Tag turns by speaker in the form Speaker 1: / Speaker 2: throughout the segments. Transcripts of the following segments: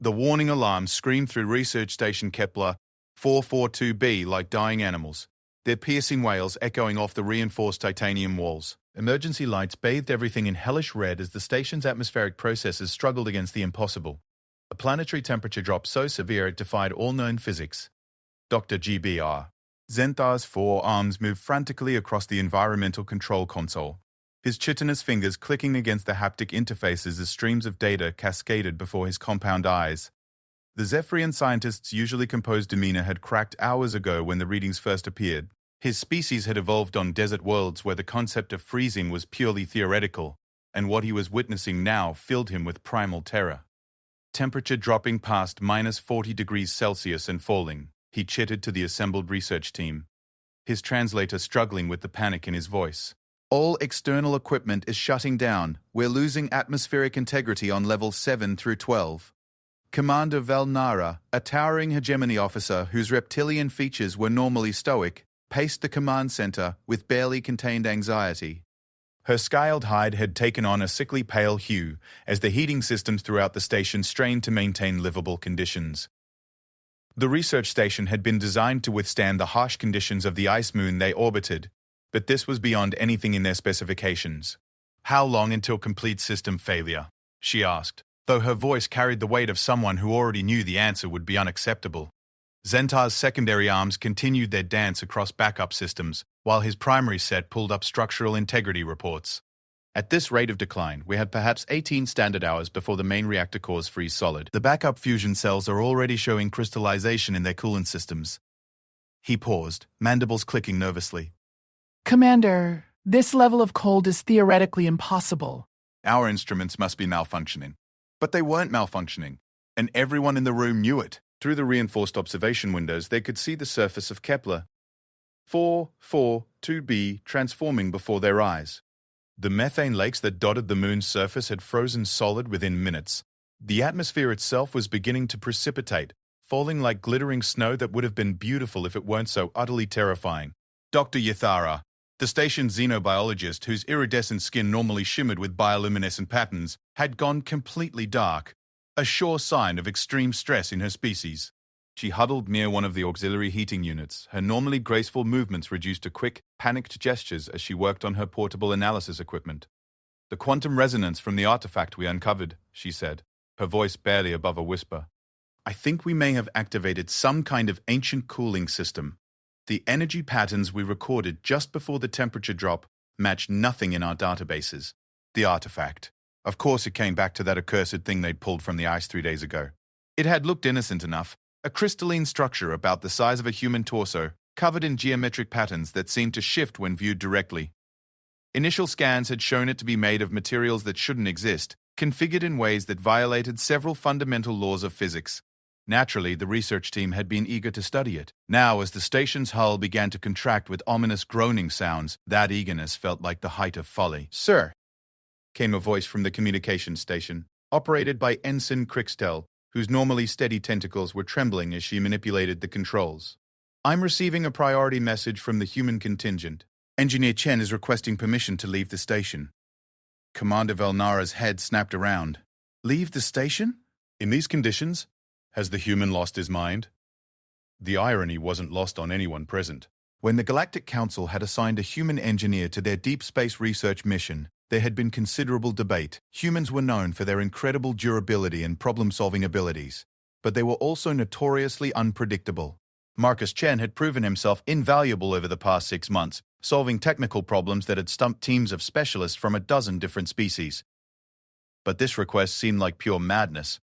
Speaker 1: The warning alarms screamed through Research Station Kepler 442b like dying animals, their piercing wails echoing off the reinforced titanium walls. Emergency lights bathed everything in hellish red as the station's atmospheric processes struggled against the impossible. A planetary temperature drop so severe it defied all known physics. Dr. GBR. Zenthar's four arms moved frantically across the environmental control console, his chitinous fingers clicking against the haptic interfaces as streams of data cascaded before his compound eyes. The Zephyrian scientist's usually composed demeanor had cracked hours ago when the readings first appeared. His species had evolved on desert worlds where the concept of freezing was purely theoretical, and what he was witnessing now filled him with primal terror. Temperature dropping past -40 degrees Celsius and falling, he chittered to the assembled research team, his translator struggling with the panic in his voice. All external equipment is shutting down. We're losing atmospheric integrity on levels 7 through 12. Commander Velnara, a towering hegemony officer whose reptilian features were normally stoic, paced the command center with barely contained anxiety. Her scaled hide had taken on a sickly pale hue as the heating systems throughout the station strained to maintain livable conditions. The research station had been designed to withstand the harsh conditions of the ice moon they orbited, but this was beyond anything in their specifications. "How long until complete system failure?" she asked, though her voice carried the weight of someone who already knew the answer would be unacceptable. Zenthar's secondary arms continued their dance across backup systems, while his primary set pulled up structural integrity reports. At this rate of decline, we had perhaps 18 standard hours before the main reactor cores freeze solid. The backup fusion cells are already showing crystallization in their coolant systems. He paused, mandibles clicking nervously.
Speaker 2: Commander, this level of cold is theoretically impossible.
Speaker 1: Our instruments must be malfunctioning. But they weren't malfunctioning, and everyone in the room knew it. Through the reinforced observation windows, they could see the surface of Kepler 442b transforming before their eyes. The methane lakes that dotted the moon's surface had frozen solid within minutes. The atmosphere itself was beginning to precipitate, falling like glittering snow that would have been beautiful if it weren't so utterly terrifying. Dr. Yathara, the station's xenobiologist whose iridescent skin normally shimmered with bioluminescent patterns, had gone completely dark, a sure sign of extreme stress in her species. She huddled near one of the auxiliary heating units, her normally graceful movements reduced to quick, panicked gestures as she worked on her portable analysis equipment. "The quantum resonance from the artifact we uncovered," she said, her voice barely above a whisper. "I think we may have activated some kind of ancient cooling system. The energy patterns we recorded just before the temperature drop matched nothing in our databases. The artifact. Of course it came back to that accursed thing they'd pulled from the ice 3 days ago. It had looked innocent enough, a crystalline structure about the size of a human torso, covered in geometric patterns that seemed to shift when viewed directly. Initial scans had shown it to be made of materials that shouldn't exist, configured in ways that violated several fundamental laws of physics. Naturally, the research team had been eager to study it. Now, as the station's hull began to contract with ominous groaning sounds, that eagerness felt like the height of folly. "Sir," came a voice from the communications station, operated by Ensign Crixtel, whose normally steady tentacles were trembling as she manipulated the controls. "I'm receiving a priority message from the human contingent. Engineer Chen is requesting permission to leave the station." Commander Velnara's head snapped around. "Leave the station? In these conditions? Has the human lost his mind?" The irony wasn't lost on anyone present. When the Galactic Council had assigned a human engineer to their deep space research mission, there had been considerable debate. Humans were known for their incredible durability and problem-solving abilities, but they were also notoriously unpredictable. Marcus Chen had proven himself invaluable over the past 6 months, solving technical problems that had stumped teams of specialists from a dozen different species. But this request seemed like pure madness.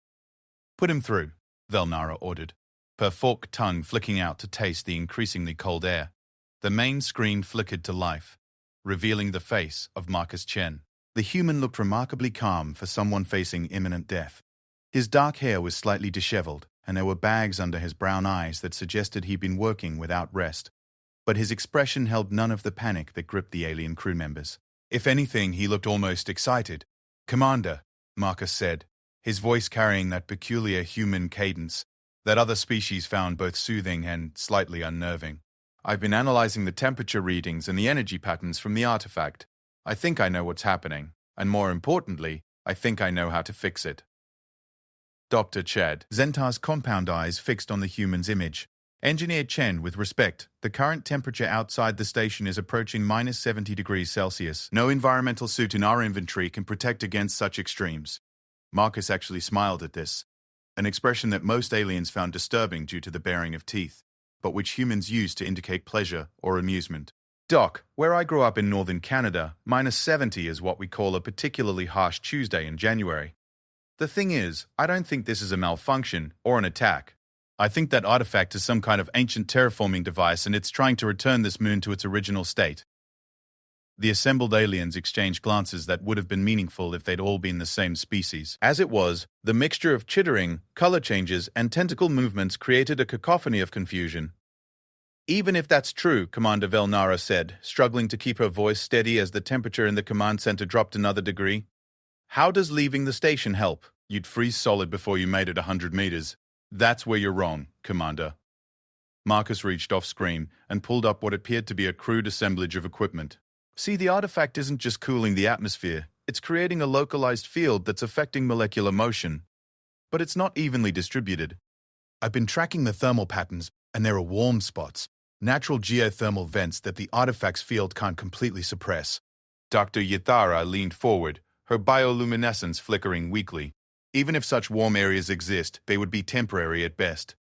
Speaker 1: "Put him through," Velnara ordered, her forked tongue flicking out to taste the increasingly cold air. The main screen flickered to life, revealing the face of Marcus Chen. The human looked remarkably calm for someone facing imminent death. His dark hair was slightly disheveled, and there were bags under his brown eyes that suggested he'd been working without rest. But his expression held none of the panic that gripped the alien crew members. If anything, he looked almost excited. "Commander," Marcus said, his voice carrying that peculiar human cadence that other species found both soothing and slightly unnerving. "I've been analyzing the temperature readings and the energy patterns from the artifact. I think I know what's happening, and more importantly, I think I know how to fix it." Dr. Chad. Zentar's compound eyes fixed on the human's image. Engineer Chen, with respect, the current temperature outside the station is approaching minus 70 degrees Celsius. No environmental suit in our inventory can protect against such extremes. Marcus actually smiled at this, an expression that most aliens found disturbing due to the baring of teeth, but which humans use to indicate pleasure or amusement. Doc, where I grew up in northern Canada, minus 70 is what we call a particularly harsh Tuesday in January. The thing is, I don't think this is a malfunction or an attack. I think that artifact is some kind of ancient terraforming device and it's trying to return this moon to its original state. The assembled aliens exchanged glances that would have been meaningful if they'd all been the same species. As it was, the mixture of chittering, color changes, and tentacle movements created a cacophony of confusion. Even if that's true, Commander Velnara said, struggling to keep her voice steady as the temperature in the command center dropped another degree. How does leaving the station help? You'd freeze solid before you made it 100 meters. That's where you're wrong, Commander. Marcus reached off-screen and pulled up what appeared to be a crude assemblage of equipment. See, the artifact isn't just cooling the atmosphere, it's creating a localized field that's affecting molecular motion. But it's not evenly distributed. I've been tracking the thermal patterns, and there are warm spots, natural geothermal vents that the artifact's field can't completely suppress. Dr. Yithara leaned forward, her bioluminescence flickering weakly. Even if such warm areas exist, they would be temporary at best.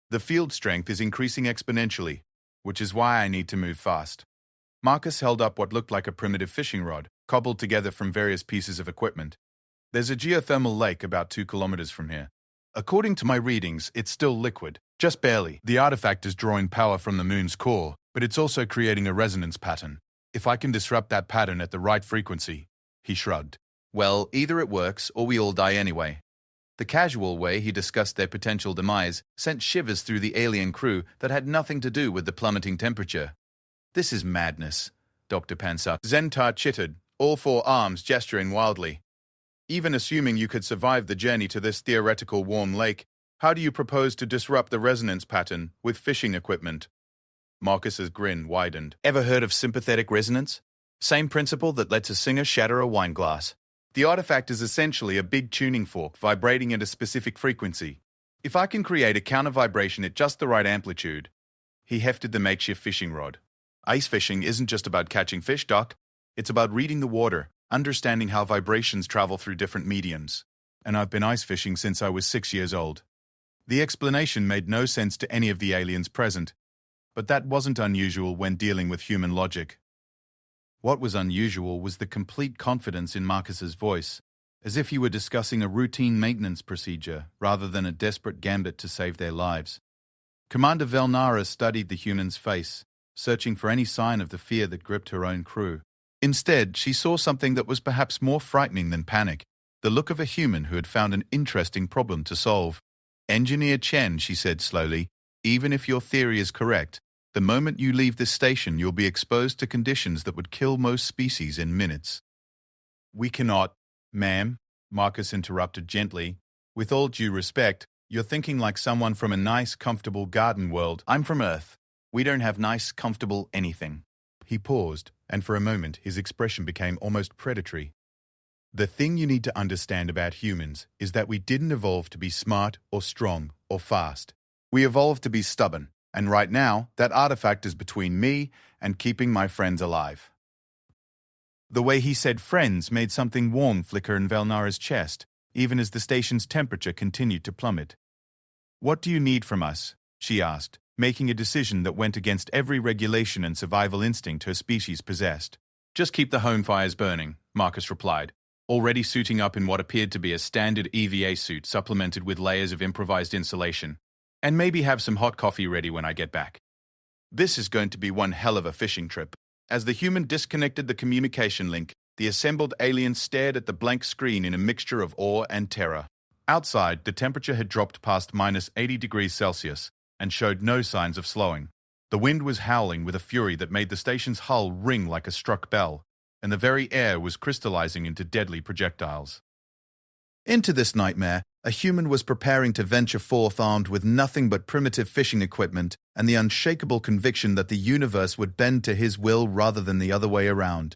Speaker 1: The field strength is increasing exponentially, which is why I need to move fast. Marcus held up what looked like a primitive fishing rod, cobbled together from various pieces of equipment. There's a geothermal lake about 2 kilometers from here. According to my readings, it's still liquid, just barely. The artifact is drawing power from the moon's core, but it's also creating a resonance pattern. If I can disrupt that pattern at the right frequency, he shrugged. Well, either it works or we all die anyway. The casual way he discussed their potential demise sent shivers through the alien crew that had nothing to do with the plummeting temperature. This is madness, Dr. Pansat. Zentar chittered, all 4 arms gesturing wildly. Even assuming you could survive the journey to this theoretical warm lake, how do you propose to disrupt the resonance pattern with fishing equipment? Marcus's grin widened. Ever heard of sympathetic resonance? Same principle that lets a singer shatter a wine glass. The artifact is essentially a big tuning fork vibrating at a specific frequency. If I can create a counter vibration at just the right amplitude, he hefted the makeshift fishing rod. Ice fishing isn't just about catching fish, Doc. It's about reading the water, understanding how vibrations travel through different mediums. And I've been ice fishing since I was 6 years old. The explanation made no sense to any of the aliens present, but that wasn't unusual when dealing with human logic. What was unusual was the complete confidence in Marcus's voice, as if he were discussing a routine maintenance procedure rather than a desperate gambit to save their lives. Commander Velnara studied the human's face, searching for any sign of the fear that gripped her own crew. Instead, she saw something that was perhaps more frightening than panic, the look of a human who had found an interesting problem to solve. Engineer Chen, she said slowly, even if your theory is correct, the moment you leave this station, you'll be exposed to conditions that would kill most species in minutes. We cannot, ma'am, Marcus interrupted gently. With all due respect, you're thinking like someone from a nice, comfortable garden world. I'm from Earth. We don't have nice, comfortable anything. He paused, and for a moment his expression became almost predatory. The thing you need to understand about humans is that we didn't evolve to be smart or strong or fast. We evolved to be stubborn. And right now, that artifact is between me and keeping my friends alive. The way he said friends made something warm flicker in Velnara's chest, even as the station's temperature continued to plummet. What do you need from us? She asked, making a decision that went against every regulation and survival instinct her species possessed. Just keep the home fires burning, Marcus replied, already suiting up in what appeared to be a standard EVA suit supplemented with layers of improvised insulation. And maybe have some hot coffee ready when I get back. This is going to be one hell of a fishing trip. As the human disconnected the communication link, the assembled aliens stared at the blank screen in a mixture of awe and terror. Outside, the temperature had dropped past minus 80 degrees Celsius and showed no signs of slowing. The wind was howling with a fury that made the station's hull ring like a struck bell, and the very air was crystallizing into deadly projectiles. Into this nightmare, a human was preparing to venture forth armed with nothing but primitive fishing equipment and the unshakable conviction that the universe would bend to his will rather than the other way around.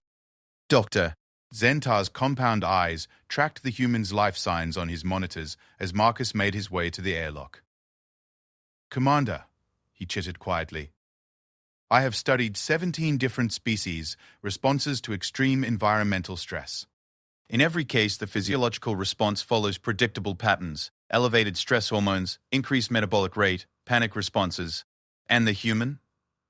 Speaker 1: Doctor, Zentar's compound eyes tracked the human's life signs on his monitors as Marcus made his way to the airlock. "Commander," he chittered quietly, "I have studied 17 different species' responses to extreme environmental stress. In every case, the physiological response follows predictable patterns: elevated stress hormones, increased metabolic rate, panic responses." "And the human?"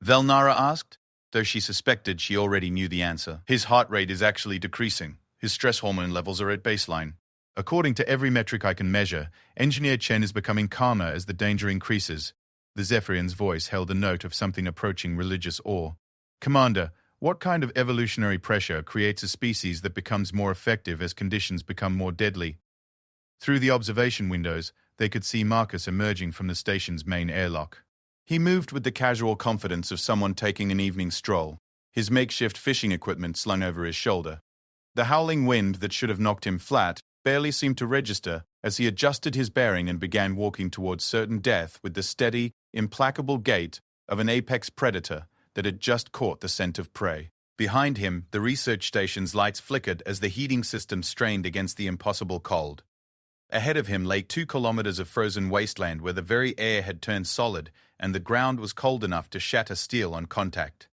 Speaker 1: Velnara asked, though she suspected she already knew the answer. "His heart rate is actually decreasing. His stress hormone levels are at baseline. According to every metric I can measure, Engineer Chen is becoming calmer as the danger increases." The Zephyrian's voice held a note of something approaching religious awe. "Commander, what kind of evolutionary pressure creates a species that becomes more effective as conditions become more deadly?" Through the observation windows, they could see Marcus emerging from the station's main airlock. He moved with the casual confidence of someone taking an evening stroll, his makeshift fishing equipment slung over his shoulder. The howling wind that should have knocked him flat barely seemed to register as he adjusted his bearing and began walking towards certain death with the steady, implacable gait of an apex predator that had just caught the scent of prey. Behind him, the research station's lights flickered as the heating system strained against the impossible cold. Ahead of him lay 2 kilometers of frozen wasteland where the very air had turned solid and the ground was cold enough to shatter steel on contact.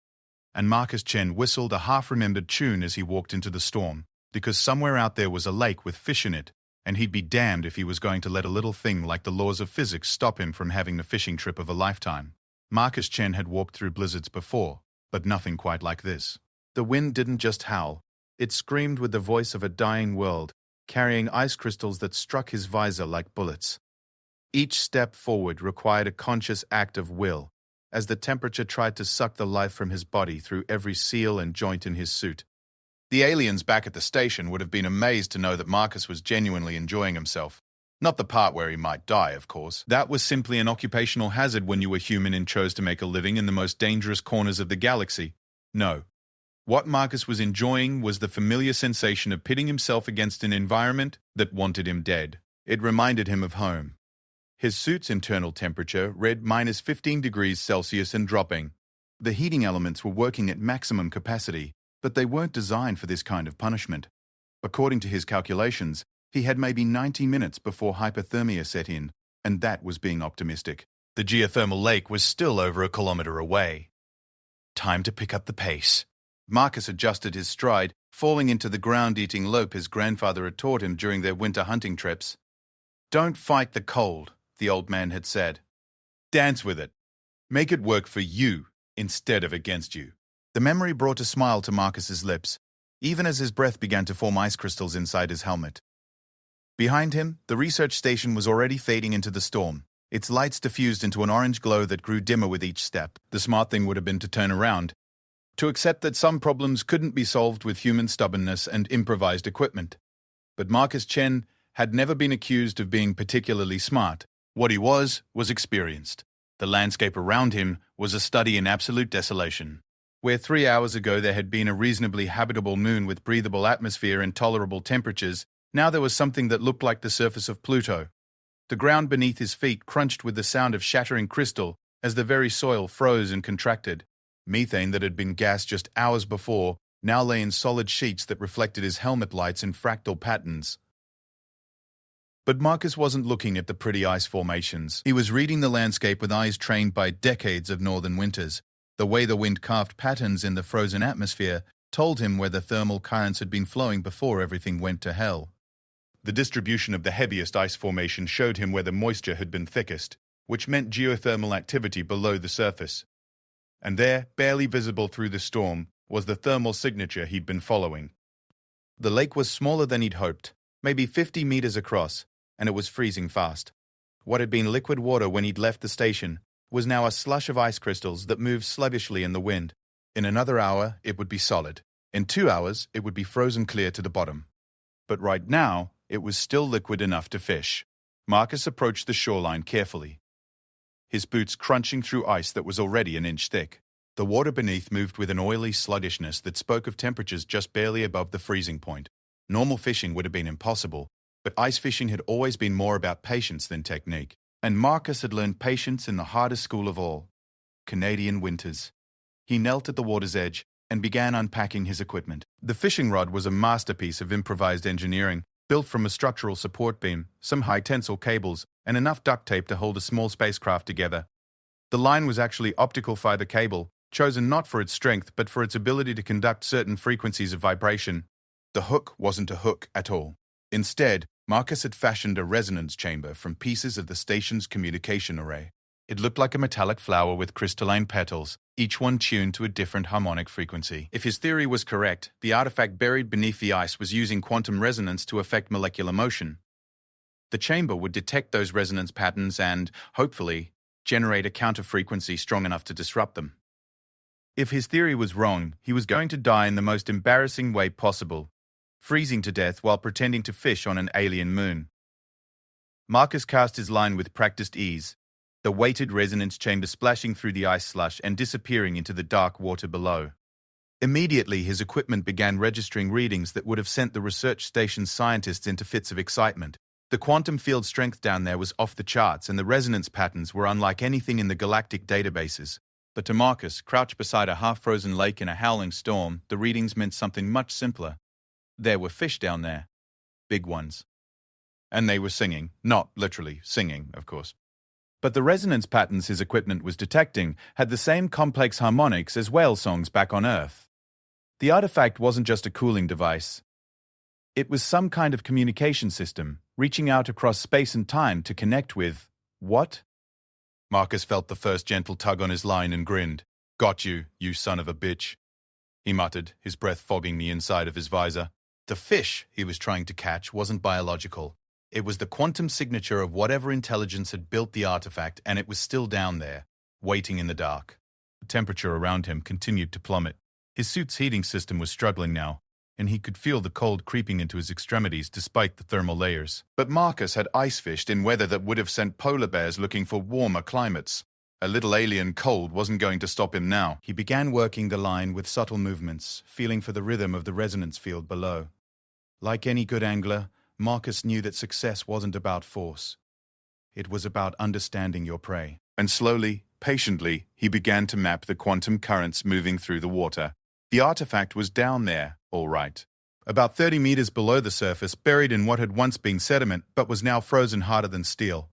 Speaker 1: And Marcus Chen whistled a half-remembered tune as he walked into the storm, because somewhere out there was a lake with fish in it, and he'd be damned if he was going to let a little thing like the laws of physics stop him from having the fishing trip of a lifetime. Marcus Chen had walked through blizzards before, but nothing quite like this. The wind didn't just howl. It screamed with the voice of a dying world, carrying ice crystals that struck his visor like bullets. Each step forward required a conscious act of will, as the temperature tried to suck the life from his body through every seal and joint in his suit. The aliens back at the station would have been amazed to know that Marcus was genuinely enjoying himself. Not the part where he might die, of course. That was simply an occupational hazard when you were human and chose to make a living in the most dangerous corners of the galaxy. No. What Marcus was enjoying was the familiar sensation of pitting himself against an environment that wanted him dead. It reminded him of home. His suit's internal temperature read -15 degrees Celsius and dropping. The heating elements were working at maximum capacity, but they weren't designed for this kind of punishment. According to his calculations, he had maybe 90 minutes before hypothermia set in, and that was being optimistic. The geothermal lake was still over a kilometer away. Time to pick up the pace. Marcus adjusted his stride, falling into the ground-eating lope his grandfather had taught him during their winter hunting trips. "Don't fight the cold," the old man had said. "Dance with it. Make it work for you instead of against you." The memory brought a smile to Marcus's lips, even as his breath began to form ice crystals inside his helmet. Behind him, the research station was already fading into the storm. Its lights diffused into an orange glow that grew dimmer with each step. The smart thing would have been to turn around, to accept that some problems couldn't be solved with human stubbornness and improvised equipment. But Marcus Chen had never been accused of being particularly smart. What he was experienced. The landscape around him was a study in absolute desolation. Where 3 hours ago there had been a reasonably habitable moon with breathable atmosphere and tolerable temperatures, now there was something that looked like the surface of Pluto. The ground beneath his feet crunched with the sound of shattering crystal as the very soil froze and contracted. Methane that had been gas just hours before now lay in solid sheets that reflected his helmet lights in fractal patterns. But Marcus wasn't looking at the pretty ice formations. He was reading the landscape with eyes trained by decades of northern winters. The way the wind carved patterns in the frozen atmosphere told him where the thermal currents had been flowing before everything went to hell. The distribution of the heaviest ice formation showed him where the moisture had been thickest, which meant geothermal activity below the surface. And there, barely visible through the storm, was the thermal signature he'd been following. The lake was smaller than he'd hoped, maybe 50 meters across, and it was freezing fast. What had been liquid water when he'd left the station was now a slush of ice crystals that moved sluggishly in the wind. In another hour, it would be solid. In 2 hours, it would be frozen clear to the bottom. But right now, it was still liquid enough to fish. Marcus approached the shoreline carefully, his boots crunching through ice that was already an inch thick. The water beneath moved with an oily sluggishness that spoke of temperatures just barely above the freezing point. Normal fishing would have been impossible, but ice fishing had always been more about patience than technique. And Marcus had learned patience in the hardest school of all, Canadian winters. He knelt at the water's edge, and began unpacking his equipment. The fishing rod was a masterpiece of improvised engineering, built from a structural support beam, some high-tensile cables, and enough duct tape to hold a small spacecraft together. The line was actually optical fiber cable, chosen not for its strength but for its ability to conduct certain frequencies of vibration. The hook wasn't a hook at all. Instead, Marcus had fashioned a resonance chamber from pieces of the station's communication array. It looked like a metallic flower with crystalline petals, each one tuned to a different harmonic frequency. If his theory was correct, the artifact buried beneath the ice was using quantum resonance to affect molecular motion. The chamber would detect those resonance patterns and, hopefully, generate a counter-frequency strong enough to disrupt them. If his theory was wrong, he was going to die in the most embarrassing way possible, freezing to death while pretending to fish on an alien moon. Marcus cast his line with practiced ease, the weighted resonance chamber splashing through the ice slush and disappearing into the dark water below. Immediately, his equipment began registering readings that would have sent the research station's scientists into fits of excitement. The quantum field strength down there was off the charts, and the resonance patterns were unlike anything in the galactic databases. But to Marcus, crouched beside a half-frozen lake in a howling storm, the readings meant something much simpler. There were fish down there. Big ones. And they were singing. Not literally singing, of course. But the resonance patterns his equipment was detecting had the same complex harmonics as whale songs back on Earth. The artifact wasn't just a cooling device. It was some kind of communication system, reaching out across space and time to connect with... what? Marcus felt the first gentle tug on his line and grinned. "Got you, you son of a bitch," he muttered, his breath fogging the inside of his visor. The fish he was trying to catch wasn't biological. It was the quantum signature of whatever intelligence had built the artifact, and it was still down there, waiting in the dark. The temperature around him continued to plummet. His suit's heating system was struggling now, and he could feel the cold creeping into his extremities despite the thermal layers. But Marcus had ice fished in weather that would have sent polar bears looking for warmer climates. A little alien cold wasn't going to stop him now. He began working the line with subtle movements, feeling for the rhythm of the resonance field below. Like any good angler, Marcus knew that success wasn't about force. It was about understanding your prey. And slowly, patiently, he began to map the quantum currents moving through the water. The artifact was down there, all right. About 30 meters below the surface, buried in what had once been sediment but was now frozen harder than steel.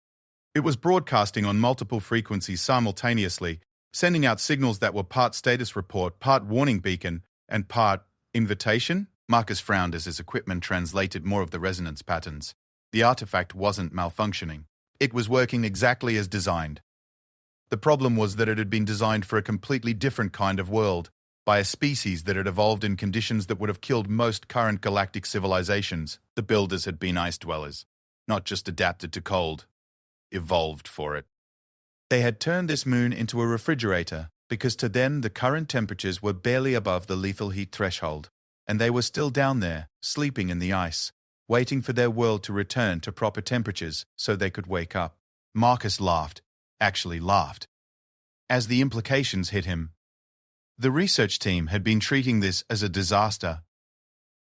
Speaker 1: It was broadcasting on multiple frequencies simultaneously, sending out signals that were part status report, part warning beacon, and part invitation. Marcus frowned as his equipment translated more of the resonance patterns. The artifact wasn't malfunctioning. It was working exactly as designed. The problem was that it had been designed for a completely different kind of world, by a species that had evolved in conditions that would have killed most current galactic civilizations. The builders had been ice dwellers, not just adapted to cold, evolved for it. They had turned this moon into a refrigerator because to them the current temperatures were barely above the lethal heat threshold, and they were still down there, sleeping in the ice, waiting for their world to return to proper temperatures so they could wake up. Marcus laughed, actually laughed, as the implications hit him. The research team had been treating this as a disaster,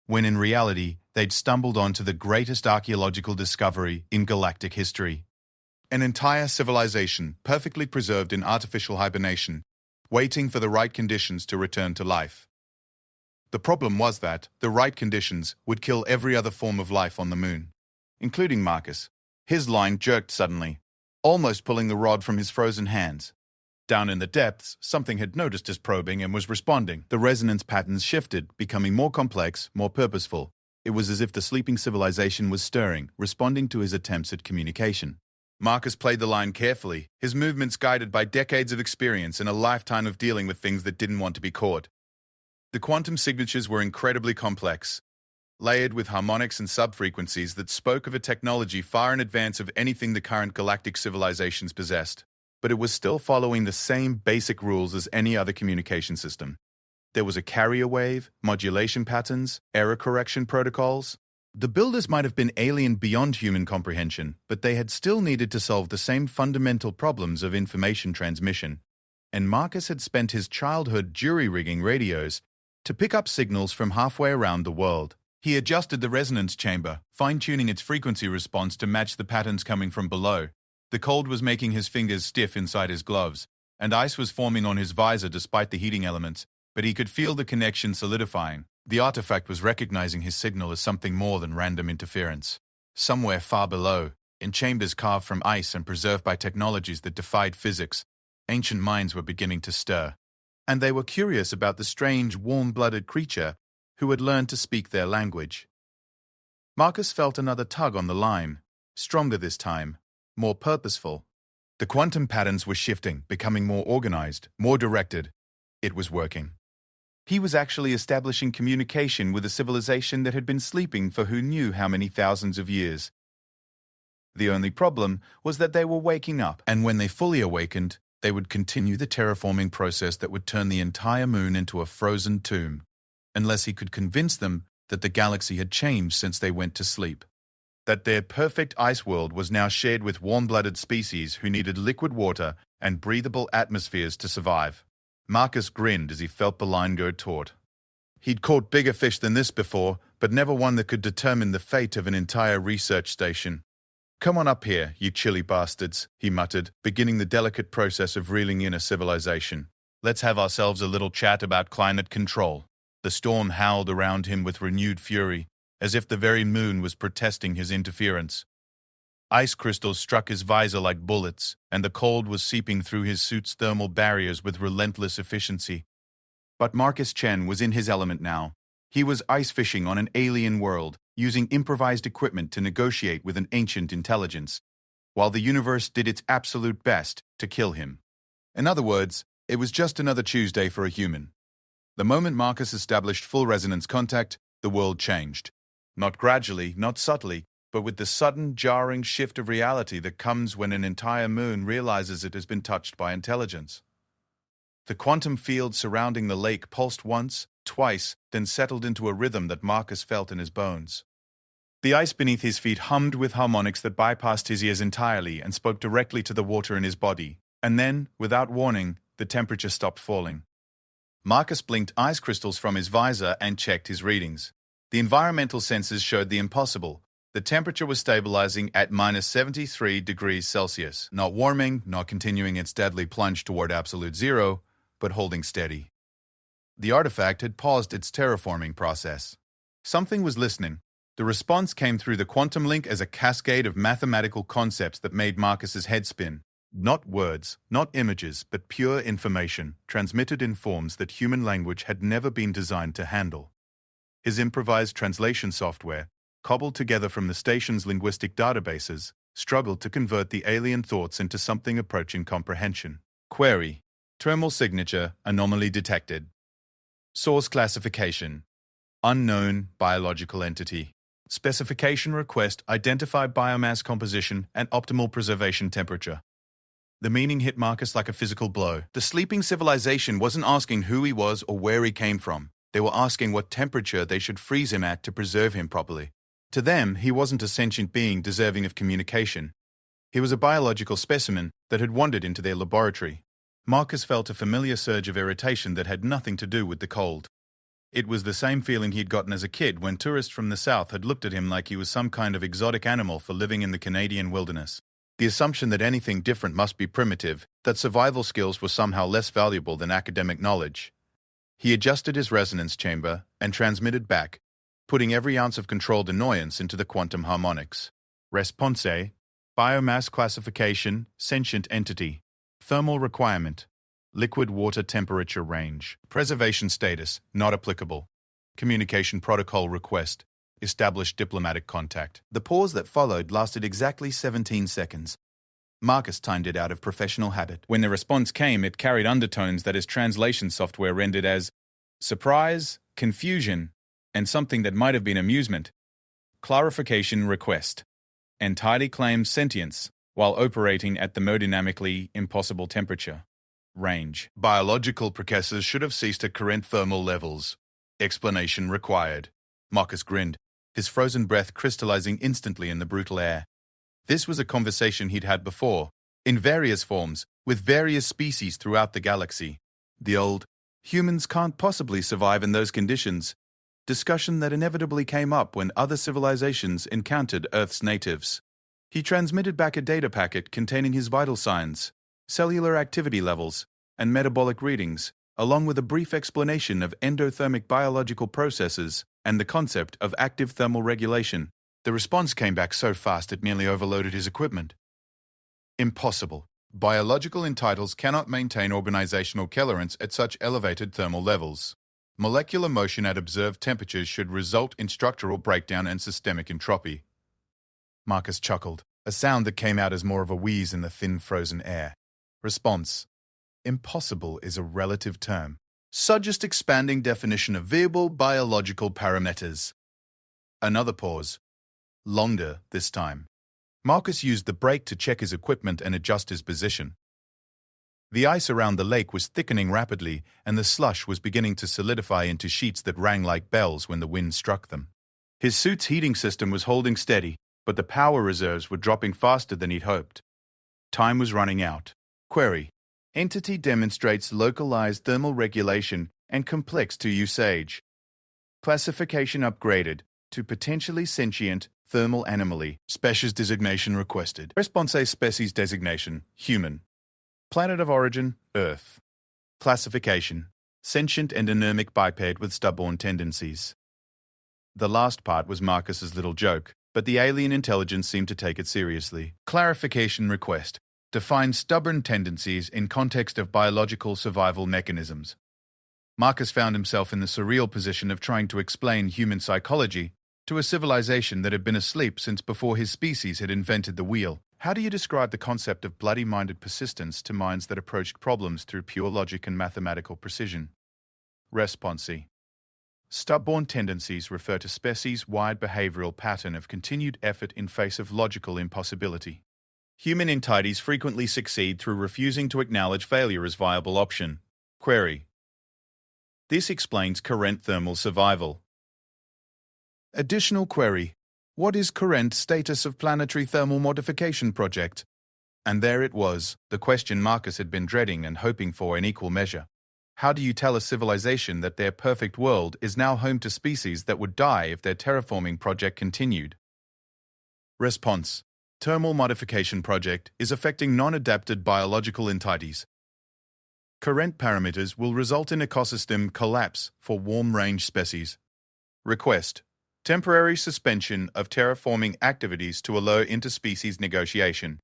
Speaker 1: when in reality they'd stumbled onto the greatest archaeological discovery in galactic history. An entire civilization perfectly preserved in artificial hibernation, waiting for the right conditions to return to life. The problem was that the right conditions would kill every other form of life on the moon, including Marcus. His line jerked suddenly, almost pulling the rod from his frozen hands. Down in the depths, something had noticed his probing and was responding. The resonance patterns shifted, becoming more complex, more purposeful. It was as if the sleeping civilization was stirring, responding to his attempts at communication. Marcus played the line carefully, his movements guided by decades of experience and a lifetime of dealing with things that didn't want to be caught. The quantum signatures were incredibly complex, layered with harmonics and subfrequencies that spoke of a technology far in advance of anything the current galactic civilizations possessed. But it was still following the same basic rules as any other communication system. There was a carrier wave, modulation patterns, error correction protocols. The builders might have been alien beyond human comprehension, but they had still needed to solve the same fundamental problems of information transmission. And Marcus had spent his childhood jury-rigging radios to pick up signals from halfway around the world. He adjusted the resonance chamber, fine-tuning its frequency response to match the patterns coming from below. The cold was making his fingers stiff inside his gloves, and ice was forming on his visor despite the heating elements, but he could feel the connection solidifying. The artifact was recognizing his signal as something more than random interference. Somewhere far below, in chambers carved from ice and preserved by technologies that defied physics, ancient minds were beginning to stir. And they were curious about the strange, warm-blooded creature who had learned to speak their language. Marcus felt another tug on the line, stronger this time, more purposeful. The quantum patterns were shifting, becoming more organized, more directed. It was working. He was actually establishing communication with a civilization that had been sleeping for who knew how many thousands of years. The only problem was that they were waking up, and when they fully awakened, they would continue the terraforming process that would turn the entire moon into a frozen tomb, unless he could convince them that the galaxy had changed since they went to sleep. That their perfect ice world was now shared with warm-blooded species who needed liquid water and breathable atmospheres to survive. Marcus grinned as he felt the line go taut. He'd caught bigger fish than this before, but never one that could determine the fate of an entire research station. "Come on up here, you chilly bastards," he muttered, beginning the delicate process of reeling in a civilization. "Let's have ourselves a little chat about climate control." The storm howled around him with renewed fury, as if the very moon was protesting his interference. Ice crystals struck his visor like bullets, and the cold was seeping through his suit's thermal barriers with relentless efficiency. But Marcus Chen was in his element now. He was ice fishing on an alien world, using improvised equipment to negotiate with an ancient intelligence, while the universe did its absolute best to kill him. In other words, it was just another Tuesday for a human. The moment Marcus established full resonance contact, the world changed. Not gradually, not subtly, but with the sudden, jarring shift of reality that comes when an entire moon realizes it has been touched by intelligence. The quantum field surrounding the lake pulsed once, twice, then settled into a rhythm that Marcus felt in his bones. The ice beneath his feet hummed with harmonics that bypassed his ears entirely and spoke directly to the water in his body. And then, without warning, the temperature stopped falling. Marcus blinked ice crystals from his visor and checked his readings. The environmental sensors showed the impossible. The temperature was stabilizing at -73 degrees Celsius, not warming, not continuing its deadly plunge toward absolute zero, but holding steady. The artifact had paused its terraforming process. Something was listening. The response came through the quantum link as a cascade of mathematical concepts that made Marcus's head spin. Not words, not images, but pure information, transmitted in forms that human language had never been designed to handle. His improvised translation software, cobbled together from the station's linguistic databases, struggled to convert the alien thoughts into something approaching comprehension. Query: Thermal signature anomaly detected. Source classification: unknown biological entity. Specification request: identify biomass composition and optimal preservation temperature. The meaning hit Marcus like a physical blow. The sleeping civilization wasn't asking who he was or where he came from. They were asking what temperature they should freeze him at to preserve him properly. To them, he wasn't a sentient being deserving of communication. He was a biological specimen that had wandered into their laboratory. Marcus felt a familiar surge of irritation that had nothing to do with the cold. It was the same feeling he'd gotten as a kid when tourists from the south had looked at him like he was some kind of exotic animal for living in the Canadian wilderness. The assumption that anything different must be primitive, that survival skills were somehow less valuable than academic knowledge. He adjusted his resonance chamber and transmitted back, putting every ounce of controlled annoyance into the quantum harmonics. Response: biomass classification, sentient entity. Thermal requirement: liquid water temperature range. Preservation status: not applicable. Communication protocol request: establish diplomatic contact. The pause that followed lasted exactly 17 seconds. Marcus timed it out of professional habit. When the response came, it carried undertones that his translation software rendered as surprise, confusion, and something that might have been amusement. Clarification request: entirely claims sentience while operating at thermodynamically impossible temperature. Range: biological precursors should have ceased at current thermal levels. Explanation required. Marcus grinned, his frozen breath crystallizing instantly in the brutal air. This was a conversation he'd had before, in various forms, with various species throughout the galaxy. The old, humans can't possibly survive in those conditions, discussion that inevitably came up when other civilizations encountered Earth's natives. He transmitted back a data packet containing his vital signs, cellular activity levels, and metabolic readings, along with a brief explanation of endothermic biological processes and the concept of active thermal regulation. The response came back so fast it nearly overloaded his equipment. Impossible. Biological entitles cannot maintain organizational tolerance at such elevated thermal levels. Molecular motion at observed temperatures should result in structural breakdown and systemic entropy. Marcus chuckled, a sound that came out as more of a wheeze in the thin frozen air. Response. Impossible is a relative term. Suggest expanding definition of viable biological parameters. Another pause. Longer this time. Marcus used the brake to check his equipment and adjust his position. The ice around the lake was thickening rapidly, and the slush was beginning to solidify into sheets that rang like bells when the wind struck them. His suit's heating system was holding steady, but the power reserves were dropping faster than he'd hoped. Time was running out. Query. Entity demonstrates localized thermal regulation and complex to usage. Classification upgraded to potentially sentient thermal anomaly. Species designation requested. Response species designation, human. Planet of origin, Earth. Classification, sentient endothermic biped with stubborn tendencies. The last part was Marcus's little joke, but the alien intelligence seemed to take it seriously. Clarification request. Define stubborn tendencies in context of biological survival mechanisms. Marcus found himself in the surreal position of trying to explain human psychology to a civilization that had been asleep since before his species had invented the wheel. How do you describe the concept of bloody-minded persistence to minds that approached problems through pure logic and mathematical precision? Response. Stubborn tendencies refer to species-wide behavioral pattern of continued effort in face of logical impossibility. Human entities frequently succeed through refusing to acknowledge failure as viable option. Query. This explains current thermal survival. Additional query. What is current status of planetary thermal modification project? And there it was, the question Marcus had been dreading and hoping for in equal measure. How do you tell a civilization that their perfect world is now home to species that would die if their terraforming project continued? Response. Thermal modification project is affecting non-adapted biological entities. Current parameters will result in ecosystem collapse for warm-range species. Request. Temporary suspension of terraforming activities to allow interspecies negotiation.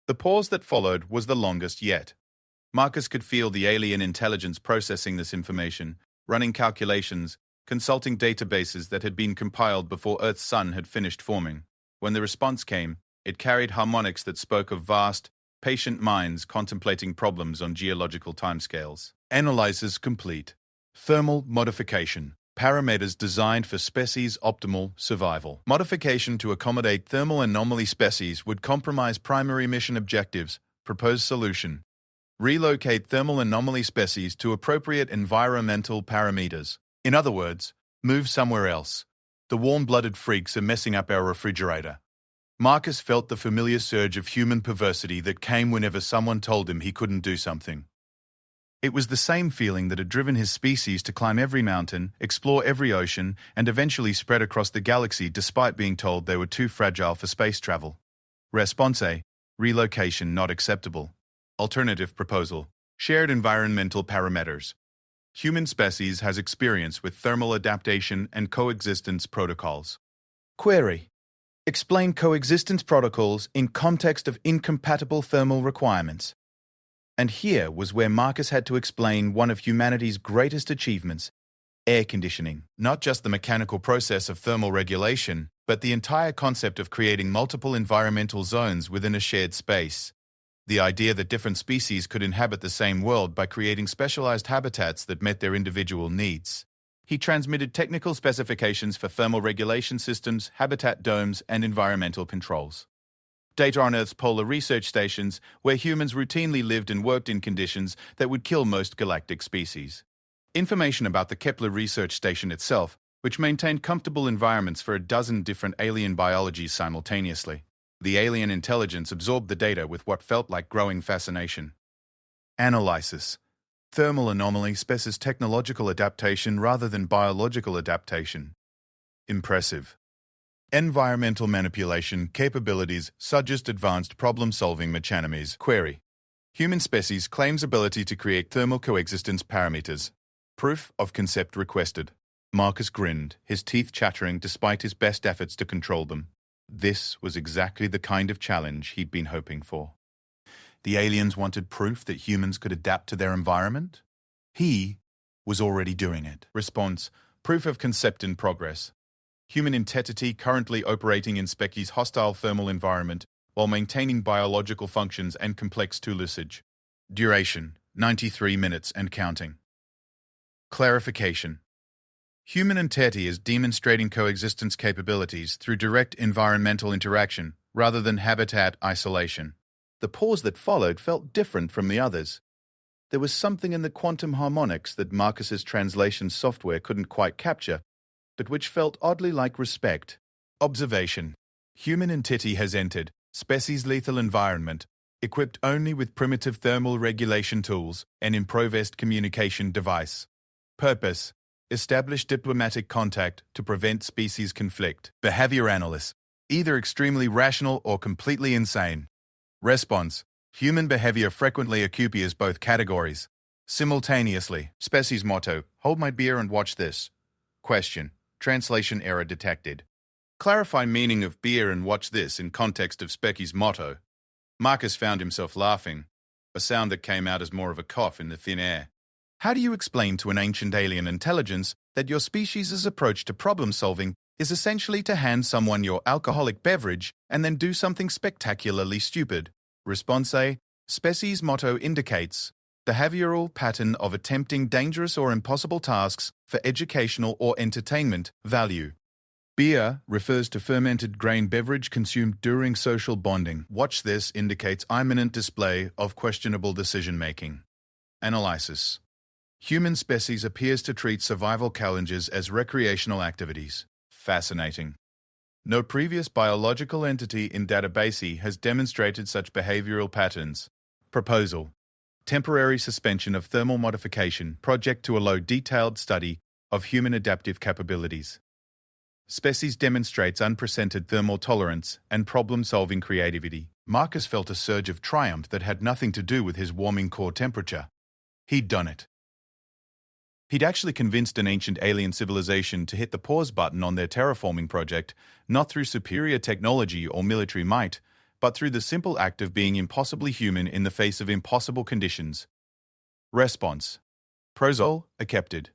Speaker 1: The pause that followed was the longest yet. Marcus could feel the alien intelligence processing this information, running calculations, consulting databases that had been compiled before Earth's sun had finished forming. When the response came, it carried harmonics that spoke of vast, patient minds contemplating problems on geological timescales. Analysis complete. Thermal modification. Parameters designed for species optimal survival. Modification to accommodate thermal anomaly species would compromise primary mission objectives. Proposed solution. Relocate thermal anomaly species to appropriate environmental parameters. In other words, move somewhere else. The warm-blooded freaks are messing up our refrigerator. Marcus felt the familiar surge of human perversity that came whenever someone told him he couldn't do something. It was the same feeling that had driven his species to climb every mountain, explore every ocean, and eventually spread across the galaxy despite being told they were too fragile for space travel. Response. Relocation not acceptable. Alternative proposal. Shared environmental parameters. Human species has experience with thermal adaptation and coexistence protocols. Query. Explain coexistence protocols in context of incompatible thermal requirements. And here was where Marcus had to explain one of humanity's greatest achievements, air conditioning. Not just the mechanical process of thermal regulation, but the entire concept of creating multiple environmental zones within a shared space. The idea that different species could inhabit the same world by creating specialized habitats that met their individual needs. He transmitted technical specifications for thermal regulation systems, habitat domes, and environmental controls. Data on Earth's polar research stations, where humans routinely lived and worked in conditions that would kill most galactic species. Information about the Kepler research station itself, which maintained comfortable environments for a dozen different alien biologies simultaneously. The alien intelligence absorbed the data with what felt like growing fascination. Analysis. Thermal anomaly specifies technological adaptation rather than biological adaptation. Impressive. Environmental manipulation capabilities suggest advanced problem-solving mechanisms. Query. Human species claims ability to create thermal coexistence parameters. Proof of concept requested. Marcus grinned, his teeth chattering despite his best efforts to control them. This was exactly the kind of challenge he'd been hoping for. The aliens wanted proof that humans could adapt to their environment? He was already doing it. Response: proof of concept in progress. Human entity currently operating in Specky's hostile thermal environment while maintaining biological functions and complex tool usage. Duration: 93 minutes and counting. Clarification: human entity is demonstrating coexistence capabilities through direct environmental interaction rather than habitat isolation. The pause that followed felt different from the others. There was something in the quantum harmonics that Marcus's translation software couldn't quite capture, but which felt oddly like respect. Observation: human entity has entered species lethal environment, equipped only with primitive thermal regulation tools and improvised communication device. Purpose: establish diplomatic contact to prevent species conflict. Behavior analysis: either extremely rational or completely insane. Response: human behavior frequently occupies both categories simultaneously. Species motto: hold my beer and watch this. Question: translation error detected. Clarify meaning of beer and watch this in context of Specky's motto. Marcus found himself laughing, a sound that came out as more of a cough in the thin air. How do you explain to an ancient alien intelligence that your species' approach to problem-solving is essentially to hand someone your alcoholic beverage and then do something spectacularly stupid? Response A: species motto indicates behavioral pattern of attempting dangerous or impossible tasks for educational or entertainment value. Beer refers to fermented grain beverage consumed during social bonding. Watch this indicates imminent display of questionable decision-making. Analysis: human species appears to treat survival challenges as recreational activities. Fascinating. No previous biological entity in database has demonstrated such behavioral patterns. Proposal: temporary suspension of thermal modification project to allow detailed study of human adaptive capabilities. Species demonstrates unprecedented thermal tolerance and problem-solving creativity. Marcus felt a surge of triumph that had nothing to do with his warming core temperature. He'd done it. He'd actually convinced an ancient alien civilization to hit the pause button on their terraforming project, not through superior technology or military might, but through the simple act of being impossibly human in the face of impossible conditions. Response: Prozol accepted.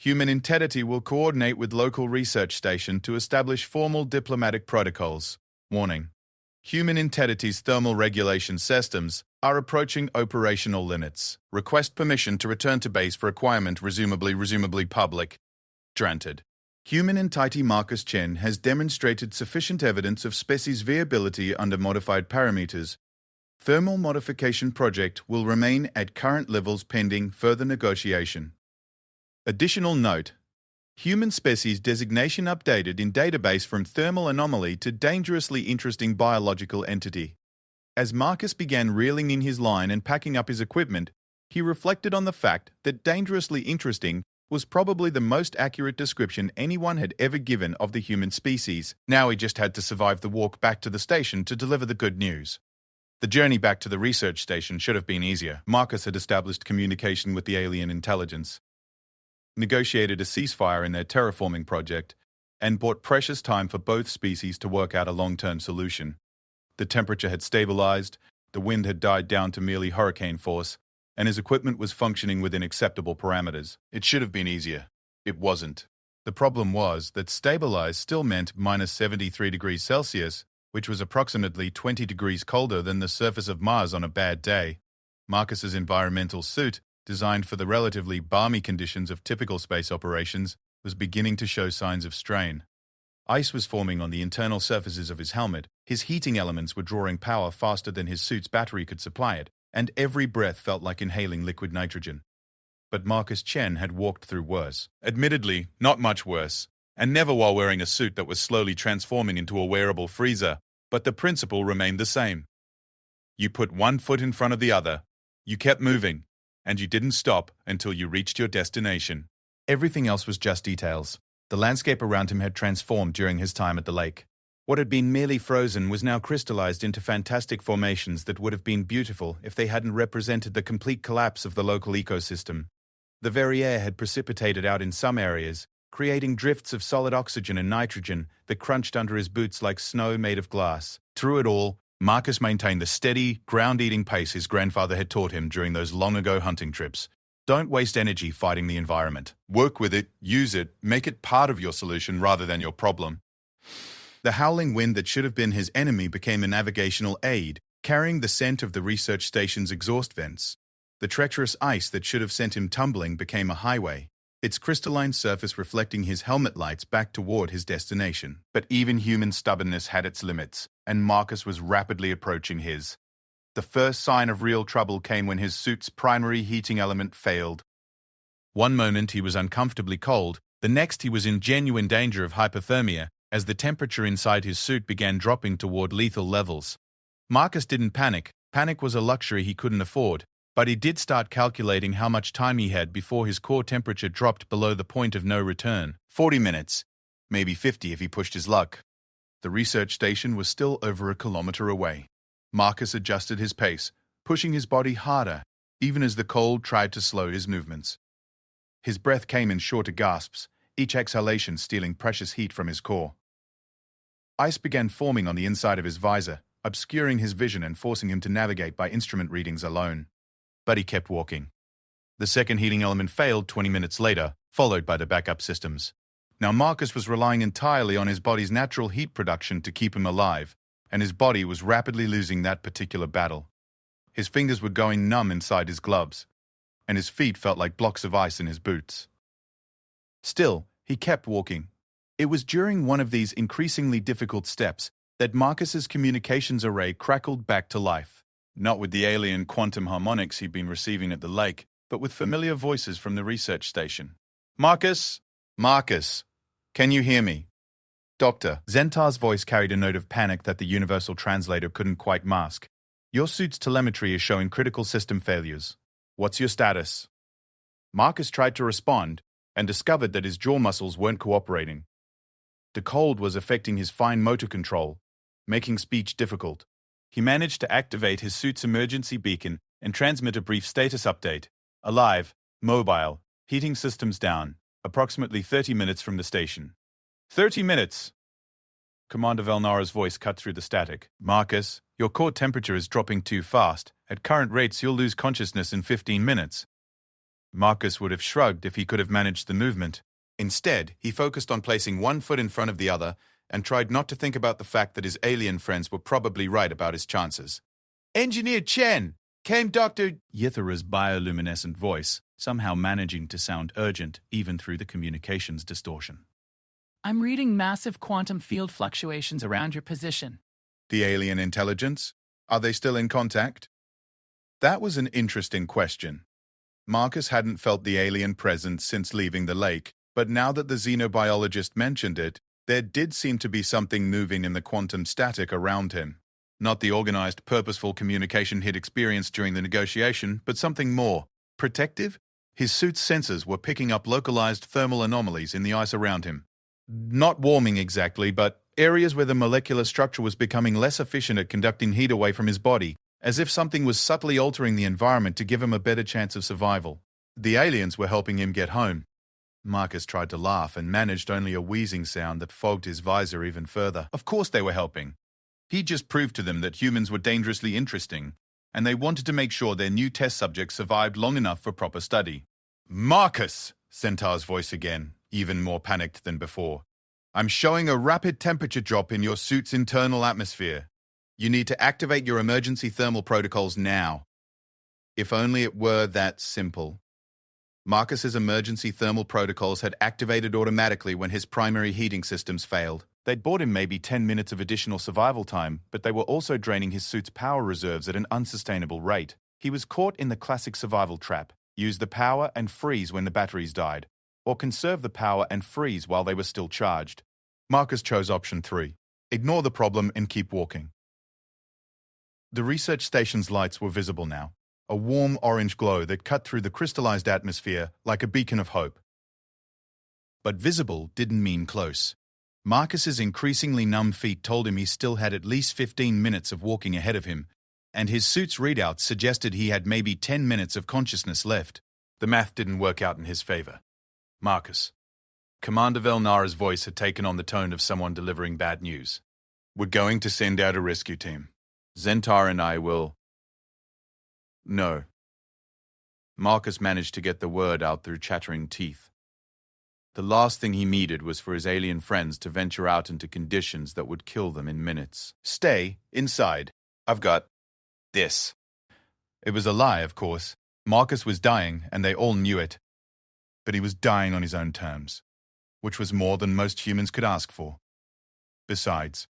Speaker 1: Human entity will coordinate with local research station to establish formal diplomatic protocols. Warning: human entity's thermal regulation systems are approaching operational limits. Request permission to return to base for requirement resumably public. Granted. Human entity Marcus Chen has demonstrated sufficient evidence of species viability under modified parameters. Thermal modification project will remain at current levels pending further negotiation. Additional note: human species designation updated in database from thermal anomaly to dangerously interesting biological entity. As Marcus began reeling in his line and packing up his equipment, he reflected on the fact that dangerously interesting was probably the most accurate description anyone had ever given of the human species. Now he just had to survive the walk back to the station to deliver the good news. The journey back to the research station should have been easier. Marcus had established communication with the alien intelligence, negotiated a ceasefire in their terraforming project, and bought precious time for both species to work out a long-term solution. The temperature had stabilized, the wind had died down to merely hurricane force, and his equipment was functioning within acceptable parameters. It should have been easier. It wasn't. The problem was that stabilized still meant minus 73 degrees Celsius, which was approximately 20 degrees colder than the surface of Mars on a bad day. Marcus's environmental suit, designed for the relatively balmy conditions of typical space operations, was beginning to show signs of strain. Ice was forming on the internal surfaces of his helmet, his heating elements were drawing power faster than his suit's battery could supply it, and every breath felt like inhaling liquid nitrogen. But Marcus Chen had walked through worse. Admittedly, not much worse, and never while wearing a suit that was slowly transforming into a wearable freezer, but the principle remained the same. You put one foot in front of the other, you kept moving, and you didn't stop until you reached your destination. Everything else was just details. The landscape around him had transformed during his time at the lake. What had been merely frozen was now crystallized into fantastic formations that would have been beautiful if they hadn't represented the complete collapse of the local ecosystem. The very air had precipitated out in some areas, creating drifts of solid oxygen and nitrogen that crunched under his boots like snow made of glass. Through it all, Marcus maintained the steady, ground-eating pace his grandfather had taught him during those long-ago hunting trips. Don't waste energy fighting the environment. Work with it, use it, make it part of your solution rather than your problem. The howling wind that should have been his enemy became a navigational aid, carrying the scent of the research station's exhaust vents. The treacherous ice that should have sent him tumbling became a highway, its crystalline surface reflecting his helmet lights back toward his destination. But even human stubbornness had its limits, and Marcus was rapidly approaching his. The first sign of real trouble came when his suit's primary heating element failed. One moment he was uncomfortably cold, the next he was in genuine danger of hypothermia, as the temperature inside his suit began dropping toward lethal levels. Marcus didn't panic. Panic was a luxury he couldn't afford, but he did start calculating how much time he had before his core temperature dropped below the point of no return. 40 minutes, maybe 50 if he pushed his luck. The research station was still over a kilometer away. Marcus adjusted his pace, pushing his body harder, even as the cold tried to slow his movements. His breath came in shorter gasps, each exhalation stealing precious heat from his core. Ice began forming on the inside of his visor, obscuring his vision and forcing him to navigate by instrument readings alone. But he kept walking. The second heating element failed 20 minutes later, followed by the backup systems. Now Marcus was relying entirely on his body's natural heat production to keep him alive, and his body was rapidly losing that particular battle. His fingers were going numb inside his gloves, and his feet felt like blocks of ice in his boots. Still, he kept walking. It was during one of these increasingly difficult steps that Marcus's communications array crackled back to life. Not with the alien quantum harmonics he'd been receiving at the lake, but with familiar voices from the research station. Marcus? Marcus? Can you hear me? Doctor. Zentar's voice carried a note of panic that the universal translator couldn't quite mask. Your suit's telemetry is showing critical system failures. What's your status? Marcus tried to respond, and discovered that his jaw muscles weren't cooperating. The cold was affecting his fine motor control, making speech difficult. He managed to activate his suit's emergency beacon and transmit a brief status update. Alive, mobile, heating systems down, approximately 30 minutes from the station. 30 minutes! Commander Velnara's voice cut through the static. Marcus, your core temperature is dropping too fast. At current rates, you'll lose consciousness in 15 minutes. Marcus would have shrugged if he could have managed the movement. Instead, he focused on placing one foot in front of the other and tried not to think about the fact that his alien friends were probably right about his chances. Engineer Chen! Came Dr. Yithara's bioluminescent voice, somehow managing to sound urgent even through the communications distortion.
Speaker 2: I'm reading massive quantum field fluctuations around your position.
Speaker 1: The alien intelligence? Are they still in contact? That was an interesting question. Marcus hadn't felt the alien presence since leaving the lake, but now that the xenobiologist mentioned it, there did seem to be something moving in the quantum static around him. Not the organized, purposeful communication he'd experienced during the negotiation, but something more. Protective? His suit's sensors were picking up localized thermal anomalies in the ice around him. Not warming exactly, but areas where the molecular structure was becoming less efficient at conducting heat away from his body, as if something was subtly altering the environment to give him a better chance of survival. The aliens were helping him get home. Marcus tried to laugh and managed only a wheezing sound that fogged his visor even further. Of course they were helping. He just proved to them that humans were dangerously interesting, and they wanted to make sure their new test subjects survived long enough for proper study. Marcus! Centaur's voice again, even more panicked than before. I'm showing a rapid temperature drop in your suit's internal atmosphere. You need to activate your emergency thermal protocols now. If only it were that simple. Marcus's emergency thermal protocols had activated automatically when his primary heating systems failed. They'd bought him maybe 10 minutes of additional survival time, but they were also draining his suit's power reserves at an unsustainable rate. He was caught in the classic survival trap. Use the power and freeze when the batteries died, or conserve the power and freeze while they were still charged. Marcus chose option 3. Ignore the problem and keep walking. The research station's lights were visible now, a warm orange glow that cut through the crystallized atmosphere like a beacon of hope. But visible didn't mean close. Marcus's increasingly numb feet told him he still had at least 15 minutes of walking ahead of him, and his suit's readouts suggested he had maybe 10 minutes of consciousness left. The math didn't work out in his favor. Marcus. Commander Velnara's voice had taken on the tone of someone delivering bad news. We're going to send out a rescue team. Zentar and I will... No. Marcus managed to get the word out through chattering teeth. The last thing he needed was for his alien friends to venture out into conditions that would kill them in minutes. Stay inside. I've got this. It was a lie, of course. Marcus was dying, and they all knew it. But he was dying on his own terms, which was more than most humans could ask for. Besides,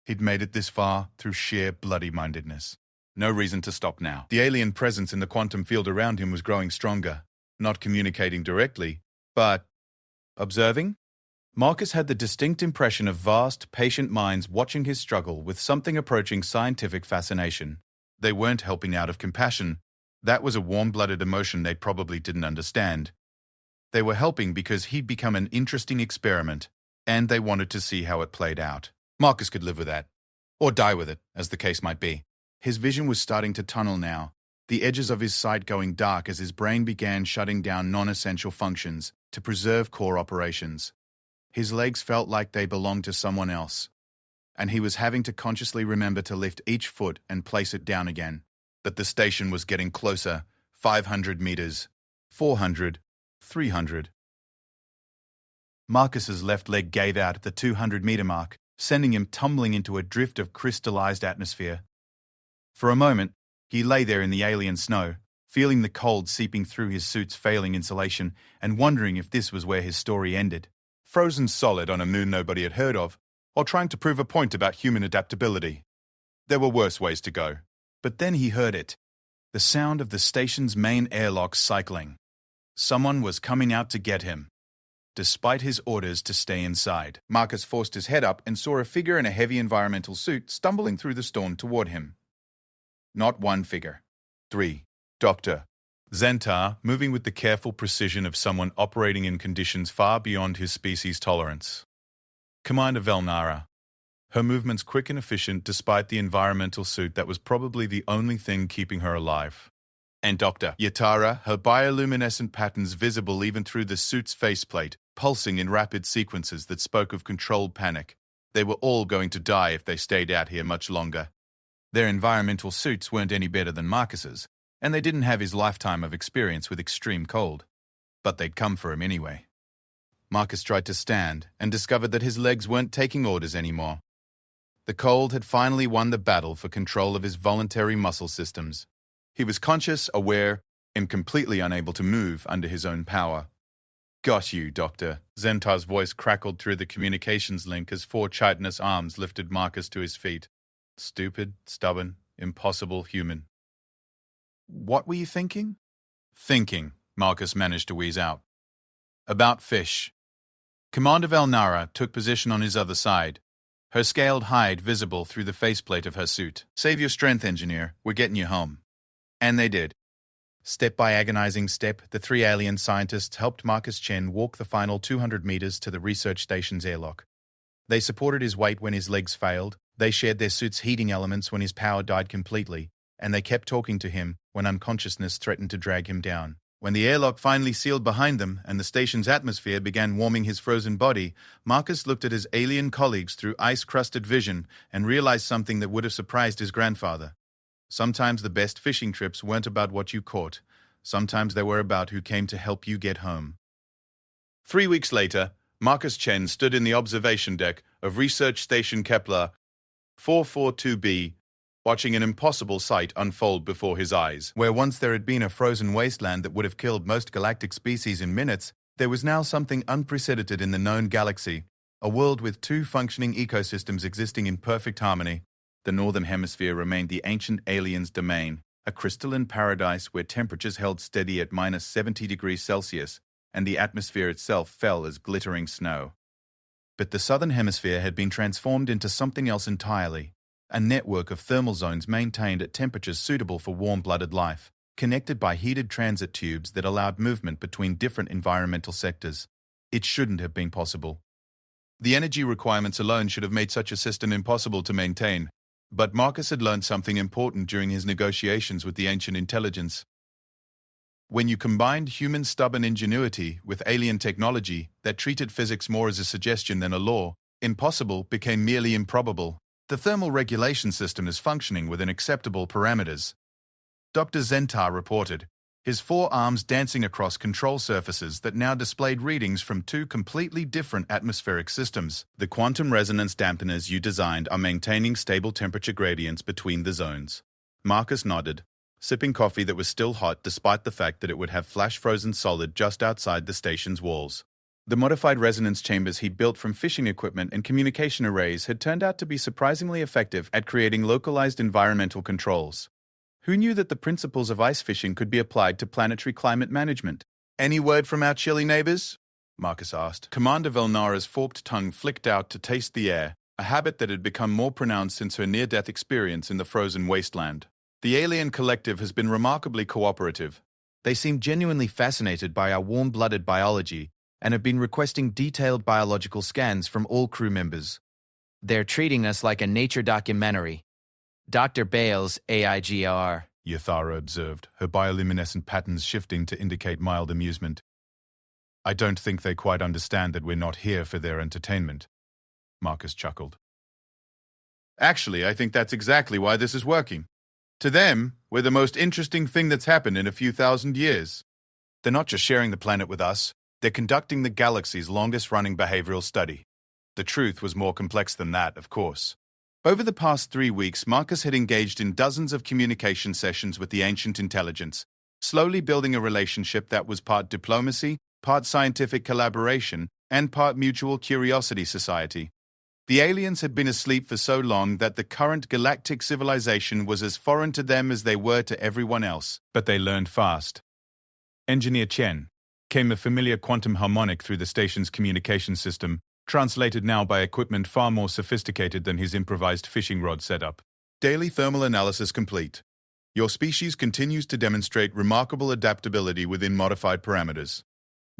Speaker 1: he'd made it this far through sheer bloody-mindedness. No reason to stop now. The alien presence in the quantum field around him was growing stronger, not communicating directly, but observing. Marcus had the distinct impression of vast, patient minds watching his struggle with something approaching scientific fascination. They weren't helping out of compassion. That was a warm-blooded emotion they probably didn't understand. They were helping because he'd become an interesting experiment, and they wanted to see how it played out. Marcus could live with that, or die with it, as the case might be. His vision was starting to tunnel now, the edges of his sight going dark as his brain began shutting down non-essential functions to preserve core operations. His legs felt like they belonged to someone else, and he was having to consciously remember to lift each foot and place it down again. But the station was getting closer. 500 meters, 400, 300. Marcus's left leg gave out at the 200-meter mark, sending him tumbling into a drift of crystallized atmosphere. For a moment, he lay there in the alien snow, feeling the cold seeping through his suit's failing insulation and wondering if this was where his story ended. Frozen solid on a moon nobody had heard of, or trying to prove a point about human adaptability. There were worse ways to go. But then he heard it. The sound of the station's main airlock cycling. Someone was coming out to get him. Despite his orders to stay inside, Marcus forced his head up and saw a figure in a heavy environmental suit stumbling through the storm toward him. Not one figure. 3. Dr. Zentar, moving with the careful precision of someone operating in conditions far beyond his species' tolerance. Commander Velnara. Her movements quick and efficient despite the environmental suit that was probably the only thing keeping her alive. And Dr. Yatara, her bioluminescent patterns visible even through the suit's faceplate, pulsing in rapid sequences that spoke of controlled panic. They were all going to die if they stayed out here much longer. Their environmental suits weren't any better than Marcus's, and they didn't have his lifetime of experience with extreme cold. But they'd come for him anyway. Marcus tried to stand and discovered that his legs weren't taking orders anymore. The cold had finally won the battle for control of his voluntary muscle systems. He was conscious, aware, and completely unable to move under his own power. Got you, Doctor. Zentar's voice crackled through the communications link as 4 chitinous arms lifted Marcus to his feet. Stupid, stubborn, impossible human. What were you thinking? Thinking, Marcus managed to wheeze out. About fish. Commander Velnara took position on his other side, her scaled hide visible through the faceplate of her suit. Save your strength, engineer. We're getting you home. And they did. Step by agonizing step, the 3 alien scientists helped Marcus Chen walk the final 200 meters to the research station's airlock. They supported his weight when his legs failed, they shared their suit's heating elements when his power died completely, and they kept talking to him when unconsciousness threatened to drag him down. When the airlock finally sealed behind them and the station's atmosphere began warming his frozen body, Marcus looked at his alien colleagues through ice-crusted vision and realized something that would have surprised his grandfather. Sometimes the best fishing trips weren't about what you caught. Sometimes they were about who came to help you get home. 3 weeks later, Marcus Chen stood in the observation deck of Research Station Kepler 442b, watching an impossible sight unfold before his eyes. Where once there had been a frozen wasteland that would have killed most galactic species in minutes, there was now something unprecedented in the known galaxy, a world with 2 functioning ecosystems existing in perfect harmony. The northern hemisphere remained the ancient aliens' domain, a crystalline paradise where temperatures held steady at minus 70 degrees Celsius, and the atmosphere itself fell as glittering snow. But the southern hemisphere had been transformed into something else entirely, a network of thermal zones maintained at temperatures suitable for warm-blooded life, connected by heated transit tubes that allowed movement between different environmental sectors. It shouldn't have been possible. The energy requirements alone should have made such a system impossible to maintain. But Marcus had learned something important during his negotiations with the ancient intelligence. When you combined human stubborn ingenuity with alien technology that treated physics more as a suggestion than a law, impossible became merely improbable. The thermal regulation system is functioning within acceptable parameters, Dr. Zentar reported, his 4 arms dancing across control surfaces that now displayed readings from 2 completely different atmospheric systems. The quantum resonance dampeners you designed are maintaining stable temperature gradients between the zones. Marcus nodded, sipping coffee that was still hot despite the fact that it would have flash-frozen solid just outside the station's walls. The modified resonance chambers he'd built from fishing equipment and communication arrays had turned out to be surprisingly effective at creating localized environmental controls. Who knew that the principles of ice fishing could be applied to planetary climate management? Any word from our chilly neighbors? Marcus asked. Commander Velnara's forked tongue flicked out to taste the air, a habit that had become more pronounced since her near-death experience in the frozen wasteland. The alien collective has been remarkably cooperative. They seem genuinely fascinated by our warm-blooded biology and have been requesting detailed biological scans from all crew members.
Speaker 3: They're treating us like a nature documentary. Dr. Bales, AIGR,
Speaker 1: Yathara observed, her bioluminescent patterns shifting to indicate mild amusement. I don't think they quite understand that we're not here for their entertainment. Marcus chuckled. Actually, I think that's exactly why this is working. To them, we're the most interesting thing that's happened in a few thousand years. They're not just sharing the planet with us, they're conducting the galaxy's longest-running behavioral study. The truth was more complex than that, of course. Over the past 3 weeks, Marcus had engaged in dozens of communication sessions with the ancient intelligence, slowly building a relationship that was part diplomacy, part scientific collaboration, and part mutual curiosity society. The aliens had been asleep for so long that the current galactic civilization was as foreign to them as they were to everyone else, but they learned fast. Engineer Chen came a familiar quantum harmonic through the station's communication system, translated now by equipment far more sophisticated than his improvised fishing rod setup. Daily thermal analysis complete. Your species continues to demonstrate remarkable adaptability within modified parameters.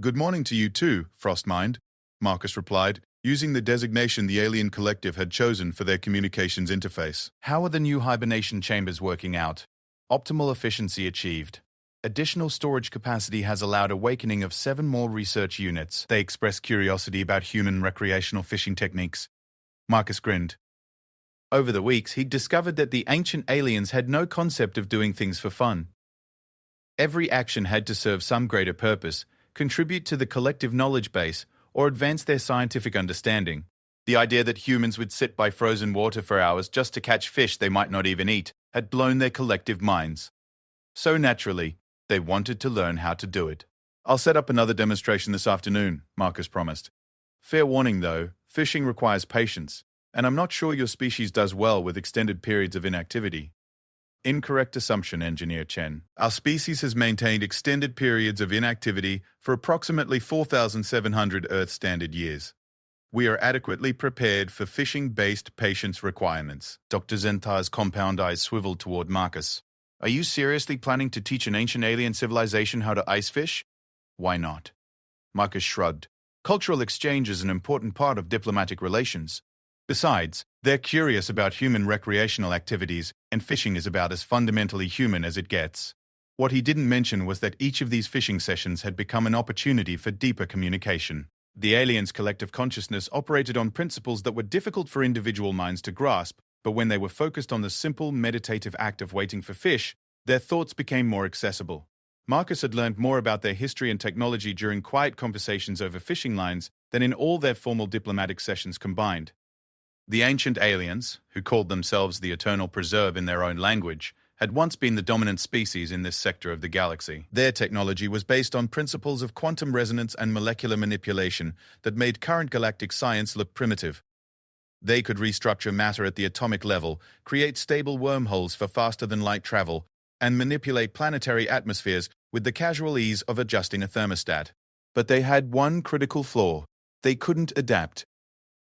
Speaker 1: Good morning to you too, Frostmind, Marcus replied, using the designation the alien collective had chosen for their communications interface. How are the new hibernation chambers working out? Optimal efficiency achieved. Additional storage capacity has allowed awakening of 7 more research units. They express curiosity about human recreational fishing techniques. Marcus grinned. Over the weeks, he'd discovered that the ancient aliens had no concept of doing things for fun. Every action had to serve some greater purpose, contribute to the collective knowledge base, or advance their scientific understanding. The idea that humans would sit by frozen water for hours just to catch fish they might not even eat had blown their collective minds. So naturally, they wanted to learn how to do it. I'll set up another demonstration this afternoon, Marcus promised. Fair warning though, fishing requires patience, and I'm not sure your species does well with extended periods of inactivity. Incorrect assumption, Engineer Chen. Our species has maintained extended periods of inactivity for approximately 4,700 Earth Standard years. We are adequately prepared for fishing-based patience requirements. Dr. Zentar's compound eyes swiveled toward Marcus. Are you seriously planning to teach an ancient alien civilization how to ice fish? Why not? Marcus shrugged. Cultural exchange is an important part of diplomatic relations. Besides, they're curious about human recreational activities, and fishing is about as fundamentally human as it gets. What he didn't mention was that each of these fishing sessions had become an opportunity for deeper communication. The aliens' collective consciousness operated on principles that were difficult for individual minds to grasp, but when they were focused on the simple meditative act of waiting for fish, their thoughts became more accessible. Marcus had learned more about their history and technology during quiet conversations over fishing lines than in all their formal diplomatic sessions combined. The ancient aliens, who called themselves the Eternal Preserve in their own language, had once been the dominant species in this sector of the galaxy. Their technology was based on principles of quantum resonance and molecular manipulation that made current galactic science look primitive. They could restructure matter at the atomic level, create stable wormholes for faster-than-light travel, and manipulate planetary atmospheres with the casual ease of adjusting a thermostat. But they had one critical flaw. They couldn't adapt.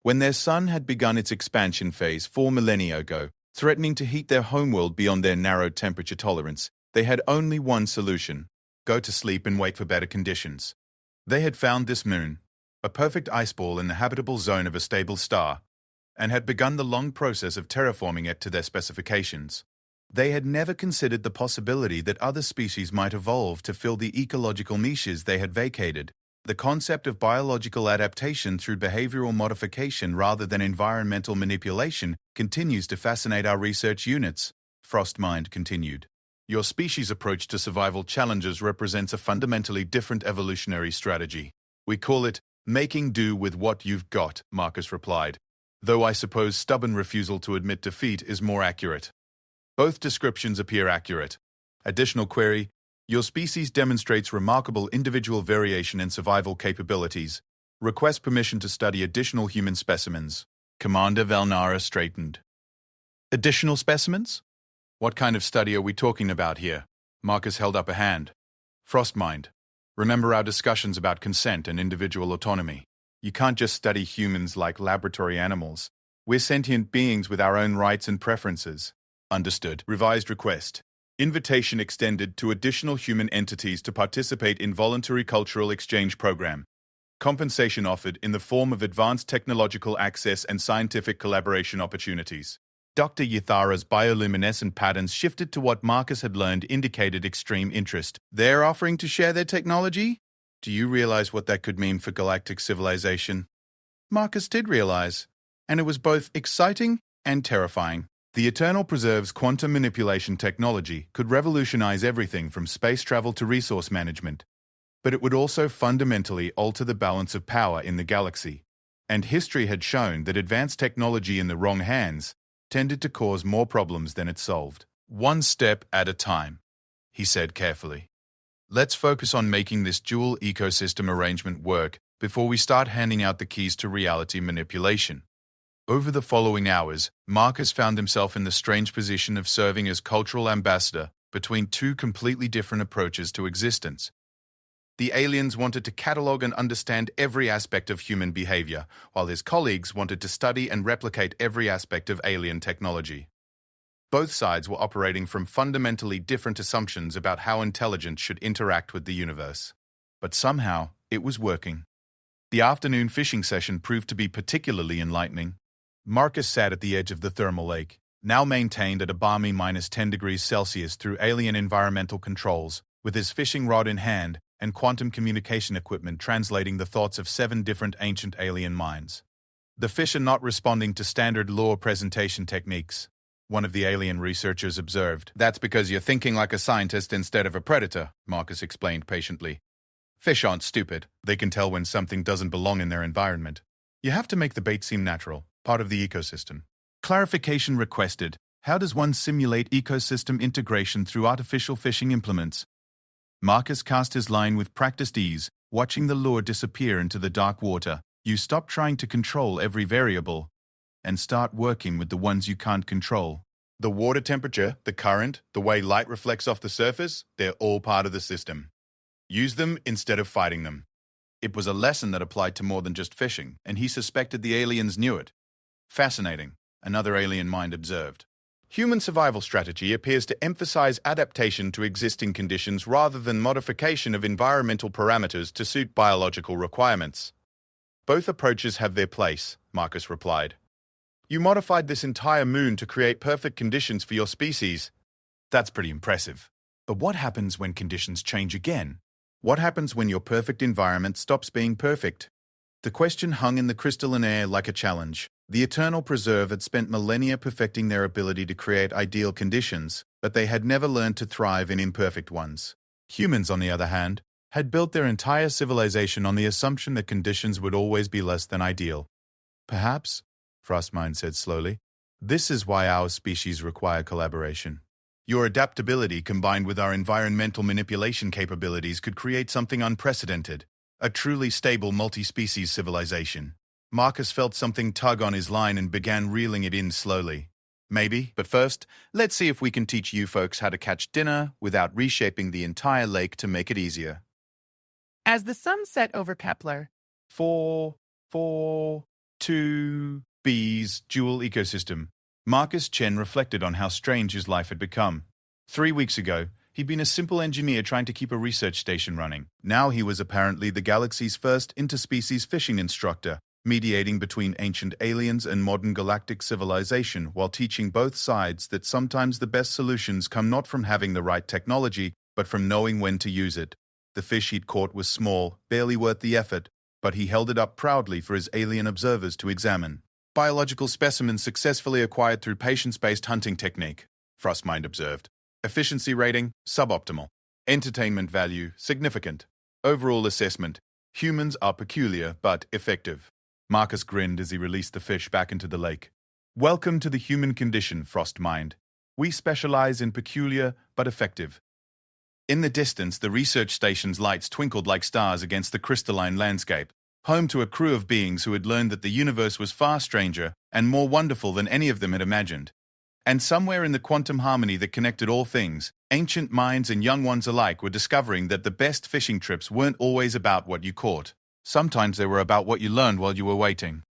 Speaker 1: When their sun had begun its expansion phase 4 millennia ago, threatening to heat their homeworld beyond their narrow temperature tolerance, they had only one solution: go to sleep and wait for better conditions. They had found this moon. a perfect ice ball in the habitable zone of a stable star, and had begun the long process of terraforming it to their specifications. They had never considered the possibility that other species might evolve to fill the ecological niches they had vacated. The concept of biological adaptation through behavioral modification rather than environmental manipulation continues to fascinate our research units, Frostmind continued. Your species' approach to survival challenges represents a fundamentally different evolutionary strategy. We call it making do with what you've got, Marcus replied, though I suppose stubborn refusal to admit defeat is more accurate. Both descriptions appear accurate. Additional query: your species demonstrates remarkable individual variation in survival capabilities. Request permission to study additional human specimens. Commander Valnara straightened. Additional specimens? What kind of study are we talking about here? Marcus held up a hand. Frostmind, remember our discussions about consent and individual autonomy. You can't just study humans like laboratory animals. We're sentient beings with our own rights and preferences. Understood. Revised request. Invitation extended to additional human entities to participate in voluntary cultural exchange program. Compensation offered in the form of advanced technological access and scientific collaboration opportunities. Dr. Yathara's bioluminescent patterns shifted to what Marcus had learned indicated extreme interest. They're offering to share their technology? Do you realize what that could mean for galactic civilization? Marcus did realize, and it was both exciting and terrifying. The Eternal Preserve's quantum manipulation technology could revolutionize everything from space travel to resource management. But it would also fundamentally alter the balance of power in the galaxy. And history had shown that advanced technology in the wrong hands tended to cause more problems than it solved. One step at a time, he said carefully. Let's focus on making this dual ecosystem arrangement work before we start handing out the keys to reality manipulation. Over the following hours, Marcus found himself in the strange position of serving as cultural ambassador between two completely different approaches to existence. The aliens wanted to catalog and understand every aspect of human behavior, while his colleagues wanted to study and replicate every aspect of alien technology. Both sides were operating from fundamentally different assumptions about how intelligence should interact with the universe. But somehow, it was working. The afternoon fishing session proved to be particularly enlightening. Marcus sat at the edge of the thermal lake, now maintained at a balmy -10 degrees Celsius through alien environmental controls, with his fishing rod in hand and quantum communication equipment translating the thoughts of 7 different ancient alien minds. The fish are not responding to standard lore presentation techniques, one of the alien researchers observed. That's because you're thinking like a scientist instead of a predator, Marcus explained patiently. Fish aren't stupid. They can tell when something doesn't belong in their environment. You have to make the bait seem natural, part of the ecosystem. Clarification requested. How does one simulate ecosystem integration through artificial fishing implements? Marcus cast his line with practiced ease, watching the lure disappear into the dark water. You stop trying to control every variable and start working with the ones you can't control. The water temperature, the current, the way light reflects off the surface, they're all part of the system. Use them instead of fighting them. It was a lesson that applied to more than just fishing, and he suspected the aliens knew it. Fascinating, another alien mind observed. Human survival strategy appears to emphasize adaptation to existing conditions rather than modification of environmental parameters to suit biological requirements. Both approaches have their place, Marcus replied. You modified this entire moon to create perfect conditions for your species. That's pretty impressive. But what happens when conditions change again? What happens when your perfect environment stops being perfect? The question hung in the crystalline air like a challenge. The Eternal Preserve had spent millennia perfecting their ability to create ideal conditions, but they had never learned to thrive in imperfect ones. Humans, on the other hand, had built their entire civilization on the assumption that conditions would always be less than ideal. Perhaps, Frostmind said slowly, this is why our species require collaboration. Your adaptability combined with our environmental manipulation capabilities could create something unprecedented, a truly stable multi-species civilization. Marcus felt something tug on his line and began reeling it in slowly. Maybe, but first, let's see if we can teach you folks how to catch dinner without reshaping the entire lake to make it easier.
Speaker 2: As the sun set over Kepler,
Speaker 1: 4, 2, B's dual ecosystem. Marcus Chen reflected on how strange his life had become. 3 weeks ago, He'd been a simple engineer trying to keep a research station running. Now he was apparently the galaxy's first interspecies fishing instructor, mediating between ancient aliens and modern galactic civilization while teaching both sides that sometimes the best solutions come not from having the right technology, but from knowing when to use it. The fish he'd caught was small, barely worth the effort, but he held it up proudly for his alien observers to examine. Biological specimens successfully acquired through patience-based hunting technique, Frostmind observed. Efficiency rating, suboptimal. Entertainment value, significant. Overall assessment, humans are peculiar but effective. Marcus grinned as he released the fish back into the lake. Welcome to the human condition, Frostmind. We specialize in peculiar but effective. In the distance, the research station's lights twinkled like stars against the crystalline landscape, home to a crew of beings who had learned that the universe was far stranger and more wonderful than any of them had imagined. And somewhere in the quantum harmony that connected all things, ancient minds and young ones alike were discovering that the best fishing trips weren't always about what you caught. Sometimes they were about what you learned while you were waiting.